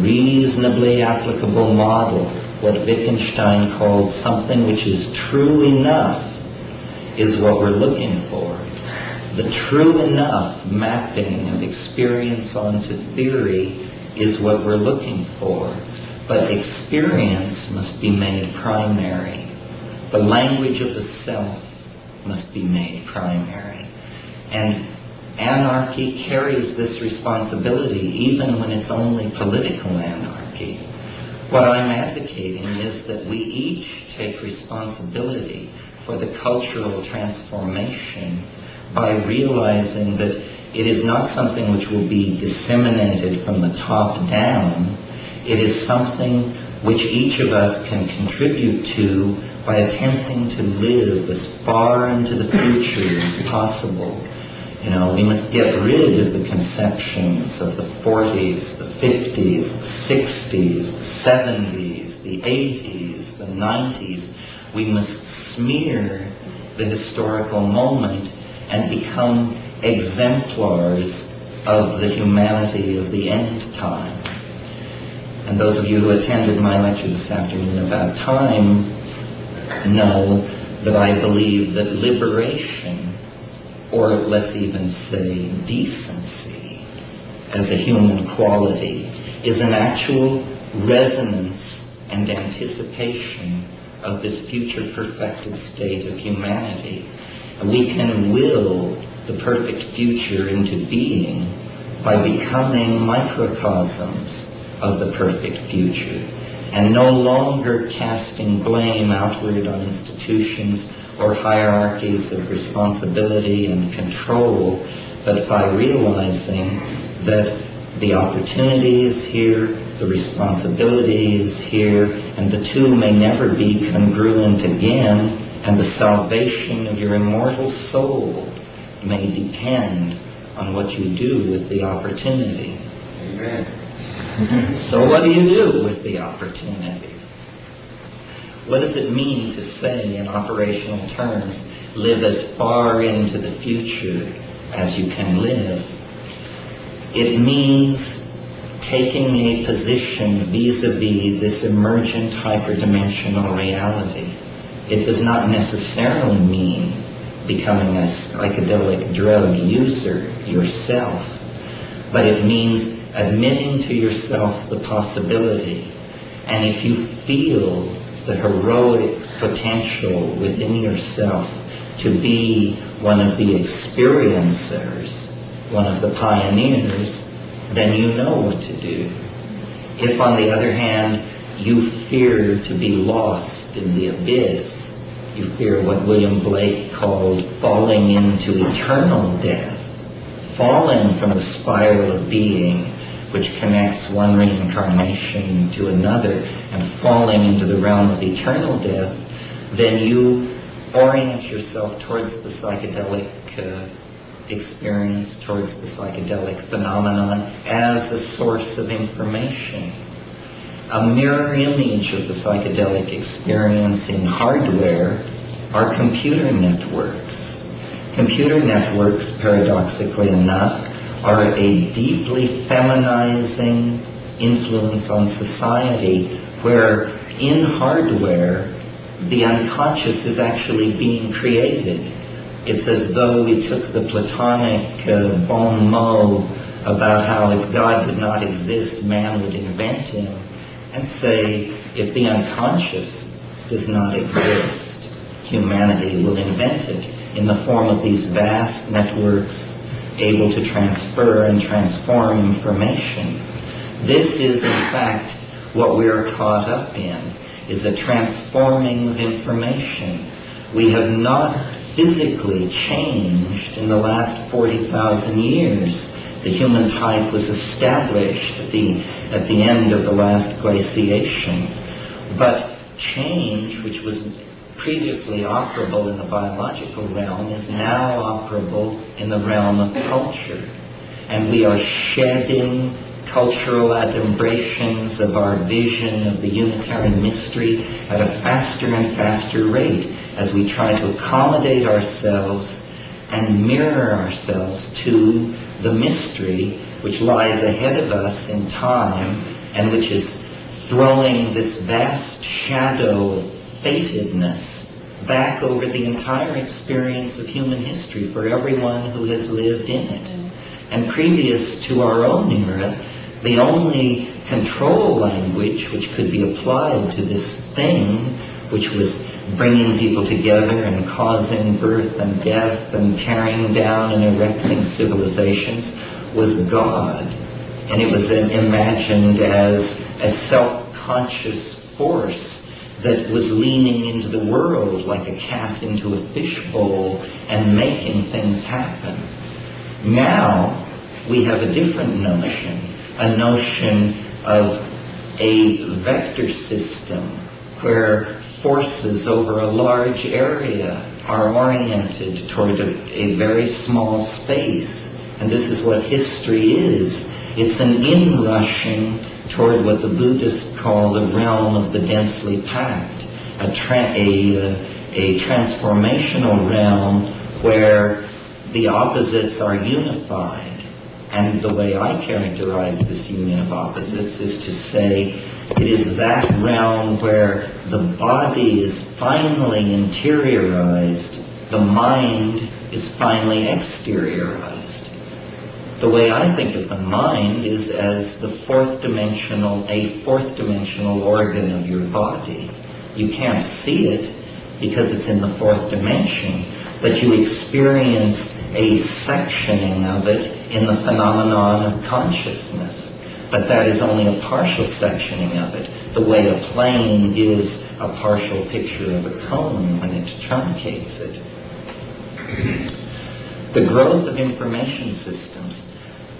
reasonably applicable model, what Wittgenstein called something which is true enough, is what we're looking for. The true enough mapping of experience onto theory is what we're looking for. But experience must be made primary. The language of the self must be made primary. And anarchy carries this responsibility even when it's only political anarchy. What I'm advocating is that we each take responsibility for the cultural transformation by realizing that it is not something which will be disseminated from the top down. It is something which each of us can contribute to by attempting to live as far into the future as possible. You know, we must get rid of the conceptions of the 40s, the 50s, the 60s, the 70s, the 80s, the 90s. We must smear the historical moment and become exemplars of the humanity of the end time. And those of you who attended my lecture this afternoon about time know that I believe that liberation, or let's even say decency, as a human quality, is an actual resonance and anticipation of this future perfected state of humanity. And we can will the perfect future into being by becoming microcosms of the perfect future, and no longer casting blame outward on institutions or hierarchies of responsibility and control, but by realizing that the opportunity is here, the responsibility is here, and the two may never be congruent again, and the salvation of your immortal soul may depend on what you do with the opportunity. Amen. So what do you do with the opportunity? What does it mean to say in operational terms, live as far into the future as you can live? It means taking a position vis-a-vis this emergent hyperdimensional reality. It does not necessarily mean becoming a psychedelic drug user yourself, but it means admitting to yourself the possibility. And if you feel the heroic potential within yourself to be one of the experiencers, one of the pioneers, then you know what to do. If, on the other hand, you fear to be lost in the abyss, you fear what William Blake called falling into eternal death, falling from the spiral of being which connects one reincarnation to another, and falling into the realm of eternal death, then you orient yourself towards the psychedelic experience, towards the psychedelic phenomenon as a source of information. A mirror image of the psychedelic experience in hardware are computer networks. Computer networks, paradoxically enough, are a deeply feminizing influence on society, where in hardware the unconscious is actually being created. It's as though we took the Platonic bon mot about how if God did not exist, man would invent him, and say if the unconscious does not exist, humanity will invent it in the form of these vast networks able to transfer and transform information. This is, in fact, what we are caught up in, is a transforming of information. We have not physically changed in the last 40,000 years. The human type was established at the end of the last glaciation. But change, which was previously operable in the biological realm, is now operable in the realm of culture. And we are shedding cultural adumbrations of our vision of the unitary mystery at a faster and faster rate as we try to accommodate ourselves and mirror ourselves to the mystery which lies ahead of us in time and which is throwing this vast shadow of fatedness back over the entire experience of human history for everyone who has lived in it. And previous to our own era, the only control language which could be applied to this thing, which was bringing people together and causing birth and death and tearing down and erecting civilizations, was God. And it was imagined as a self-conscious force that was leaning into the world like a cat into a fishbowl and making things happen. Now we have a different notion, a notion of a vector system where forces over a large area are oriented toward a very small space. And this is what history is. It's an inrushing toward what the Buddhists call the realm of the densely packed, a transformational realm where the opposites are unified. And the way I characterize this union of opposites is to say it is that realm where the body is finally interiorized, the mind is finally exteriorized. The way I think of the mind is as a fourth dimensional organ of your body. You can't see it because it's in the fourth dimension, but you experience a sectioning of it in the phenomenon of consciousness. But that is only a partial sectioning of it, the way a plane gives a partial picture of a cone when it truncates it. The growth of information systems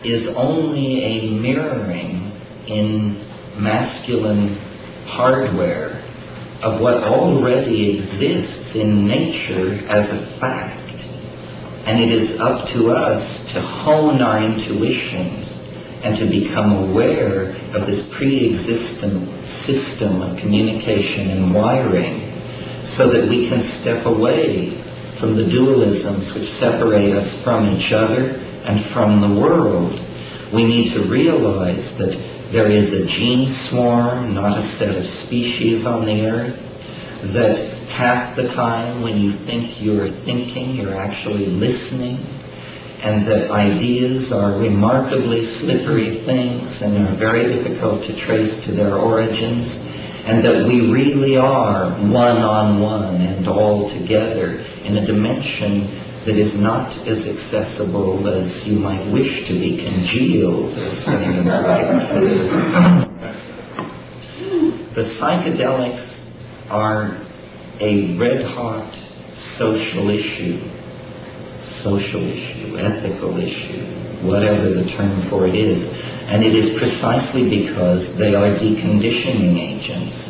is only a mirroring in masculine hardware of what already exists in nature as a fact. And it is up to us to hone our intuitions and to become aware of this pre-existent system of communication and wiring so that we can step away from the dualisms which separate us from each other and from the world. We need to realize that there is a gene swarm, not a set of species on the earth, that half the time when you think you're thinking, you're actually listening, and that ideas are remarkably slippery things and are very difficult to trace to their origins, and that we really are one-on-one and all together in a dimension that is not as accessible as you might wish to be, congealed, as Williams writes. The psychedelics are a red-hot social issue, ethical issue, whatever the term for it is. And it is precisely because they are deconditioning agents.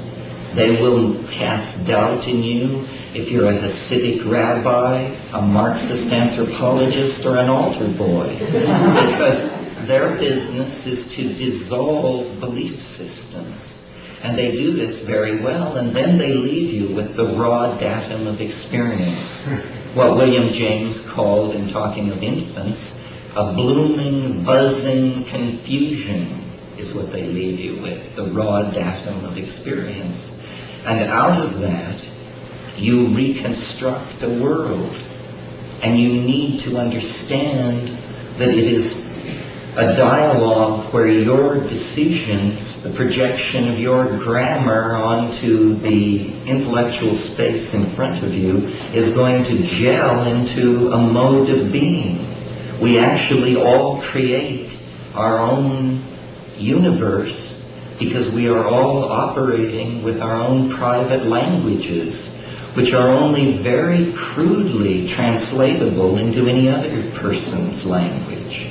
They will cast doubt in you if you're a Hasidic rabbi, a Marxist anthropologist, or an altar boy, because their business is to dissolve belief systems. And they do this very well, and then they leave you with the raw datum of experience. What William James called, in talking of infants, a blooming, buzzing confusion is what they leave you with, the raw datum of experience. And out of that, you reconstruct a world. And you need to understand that it is a dialogue where your decisions, the projection of your grammar onto the intellectual space in front of you, is going to gel into a mode of being. We actually all create our own universe because we are all operating with our own private languages, which are only very crudely translatable into any other person's language.